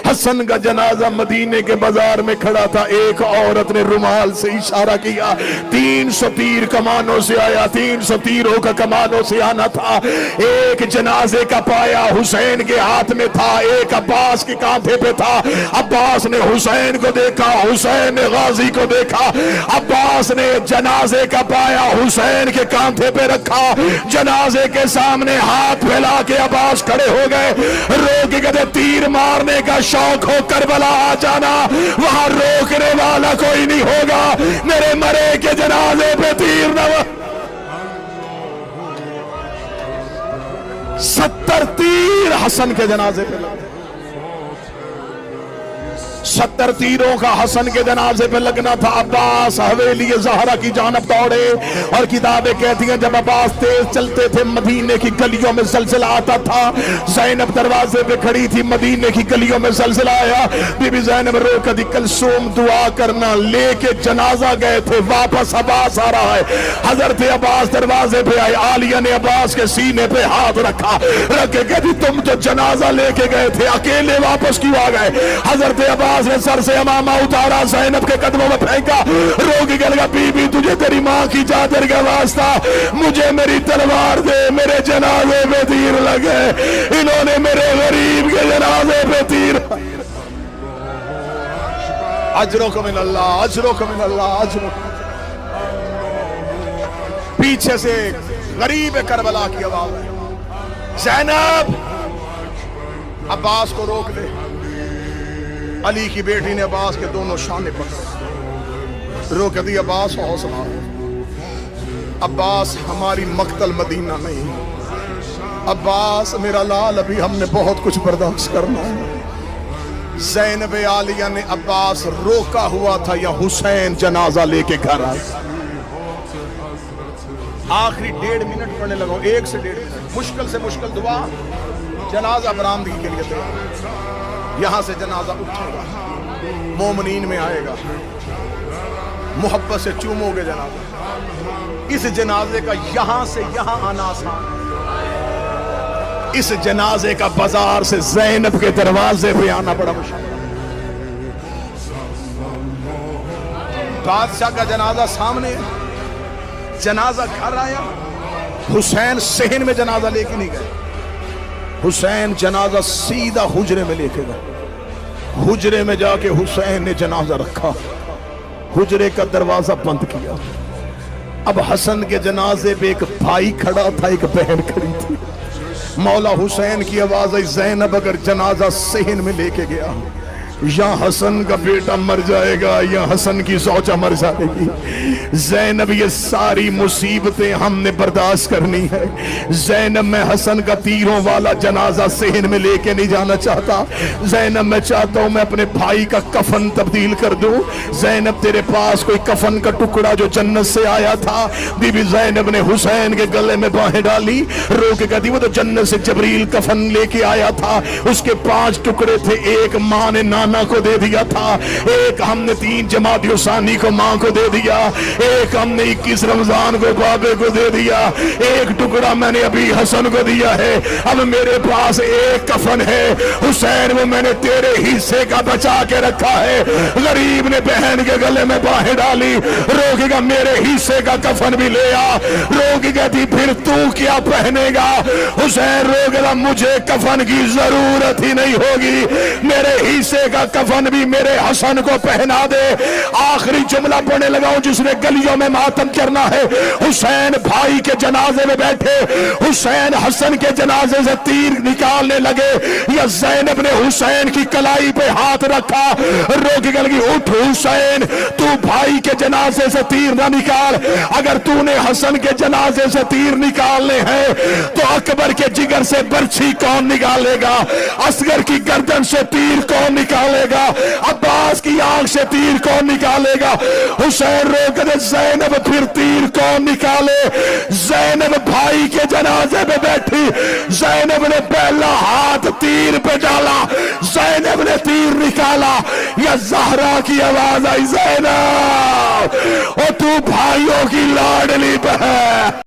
حسن کا جنازہ مدینے کے بازار میں کھڑا تھا، ایک عورت نے رومال سے اشارہ کیا، 300 تیر کمانوں سے آیا، 300 تیروں کا کمانوں سے آنا تھا۔ ایک جنازے کا پایا حسین کے ہاتھ میں تھا، ایک عباس کے کاندھے پہ تھا۔ عباس نے حسین کو دیکھا، حسین نے غازی کو دیکھا۔ عباس نے جنازے کا پایا حسین کے کاندھے پہ رکھا، جنازے کے سامنے ہاتھ پھیلا کے عباس کھڑے ہو گئے۔ رو کے کہتے تیر مارنے کا شوق ہو کربلا آ جانا، وہاں روکنے والا کوئی نہیں ہوگا، میرے مرے کے جنازے پہ تیر نہ 70 تیر حسن کے جنازے پہ لگے، 70 تیروں کا حسن کے جنازے پہ لگنا تھا۔ عباس حویلی زہرا کی جانب دوڑے، اور کتابیں کہتی ہیں جب عباس تیز چلتے تھے مدینے کی گلیوں میں زلزلہ آتا تھا۔ زینب دروازے پہ کھڑی تھی، مدینے کی گلیوں میں زلزلہ آیا، بی بی زینب رو کر دی کلثوم دعا کرنا، لے کے جنازہ گئے تھے، واپس عباس آ رہا ہے۔ حضرت عباس دروازے پہ آئے، عالیہ نے عباس کے سینے پہ ہاتھ رکھا، رکھ کے کہتی تم تو جنازہ لے کے گئے تھے، اکیلے واپس کیوں آ گئے؟ حضرت عباس نے سر سے امامہ اتارا، زینب کے قدموں میں پھینکا، رو کے کہا بی بی تجھے تیری ماں کی چادر کا واسطہ، مجھے میری تلوار دے، میرے جنازے پہ تیر لگے، انہوں نے میرے غریب کے جنازے پہ تیر۔ اجرکم من اللہ، اجرکم من اللہ، اجرکم۔ پیچھے سے غریب کربلا کی آواز ہے، زینب عباس کو روک دے۔ علی کی بیٹی نے عباس کے دونوں شانے پکڑے، رو کے دی عباس حوصلہ، عباس ہماری مقتل مدینہ نہیں، عباس میرا لال ابھی ہم نے بہت کچھ برداشت کرنا ہے۔ زینب عالیہ نے عباس روکا ہوا تھا یا حسین جنازہ لے کے گھر آئے۔ آخری 1.5 منٹ پڑھنے لگا، 1 سے 1.5 منٹ، مشکل سے مشکل دعا، جنازہ برآمدگی کے لیے تیار۔ یہاں سے جنازہ اٹھے گا، مومنین میں آئے گا، محبت سے چومو گے جنازہ۔ اس جنازے کا یہاں سے یہاں آنا آسان ہے، اس جنازے کا بازار سے زینب کے دروازے پہ آنا بڑا مشکل۔ بادشاہ کا جنازہ سامنے ہے، جنازہ گھر آیا، حسین صحن میں جنازہ لے کے نہیں گئے، حسین جنازہ سیدھا حجرے میں لے کے گئے۔ حجرے میں جا کے حسین نے جنازہ رکھا، حجرے کا دروازہ بند کیا۔ اب حسن کے جنازے پہ ایک بھائی کھڑا تھا، ایک بہن کھڑی تھی۔ مولا حسین کی آواز آئی، زینب اگر جنازہ صحن میں لے کے گیا، یا حسن کا بیٹا مر جائے گا یا حسن کی زوجہ مر جائے گی۔ زینب یہ ساری مصیبتیں ہم نے برداشت کرنی ہے۔ زینب میں حسن کا تیروں والا جنازہ صحن میں لے کے نہیں جانا چاہتا، زینب میں چاہتا ہوں میں اپنے بھائی کا کفن تبدیل کر دوں۔ زینب تیرے پاس کوئی کفن کا ٹکڑا جو جنت سے آیا تھا؟ بی بی زینب نے حسین کے گلے میں باہیں ڈالی، رو کے کہتی وہ تو جنت سے جبریل کفن لے کے آیا تھا، اس کے 5 ٹکڑے تھے، ایک ماں نے نانا کو دے دیا تھا، ایک ہم نے 3 جمادی ثانی کو ماں کو دے دیا، ایک ہم نے 21 رمضان کو بابے کو دے دیا، ایک ٹکڑا میں نے ابھی حسن کو دیا ہے، اب میرے پاس ایک کفن ہے حسین، وہ میں نے تیرے حصے کا بچا کے رکھا ہے۔ غریب نے بہن کے گلے میں باہیں ڈالی، روکے گا میرے حصے کا کفن بھی لے آ، روکے گا تھی پھر تو کیا پہنے گا؟ حسین روکے گا مجھے کفن کی ضرورت ہی نہیں ہوگی، میرے حصے کا کفن بھی میرے حسن کو پہنا دے۔ آخری جملہ پڑھنے لگا ہوں جس نے گلیوں میں ماتم کرنا ہے۔ حسین بھائی کے جنازے میں بیٹھے، حسین حسن کے جنازے سے تیر نکالنے لگے، یا زینب نے حسین کی کلائی پہ ہاتھ رکھا، رو کے گل گئی اٹھ حسین، تو بھائی کے جنازے سے تیر نہ نکال، اگر تو نے حسن کے جنازے سے تیر نکالنے ہیں تو اکبر کے جگر سے برچھی کون نکالے گا؟ اصغر کی گردن سے تیر کون نکالے گا؟ عباس کی آنکھ سے تیر کون نکالے گا؟ حسین روک دے زینب پھر تیر کون نکالے؟ زینب بھائی کے جنازے میں بیٹھی، زینب نے پہلا ہاتھ تیر پہ ڈالا، زینب نے تیر نکالا، یا زہرا کی آواز آئی زینب او تو بھائیوں کی لاڈلی بہن۔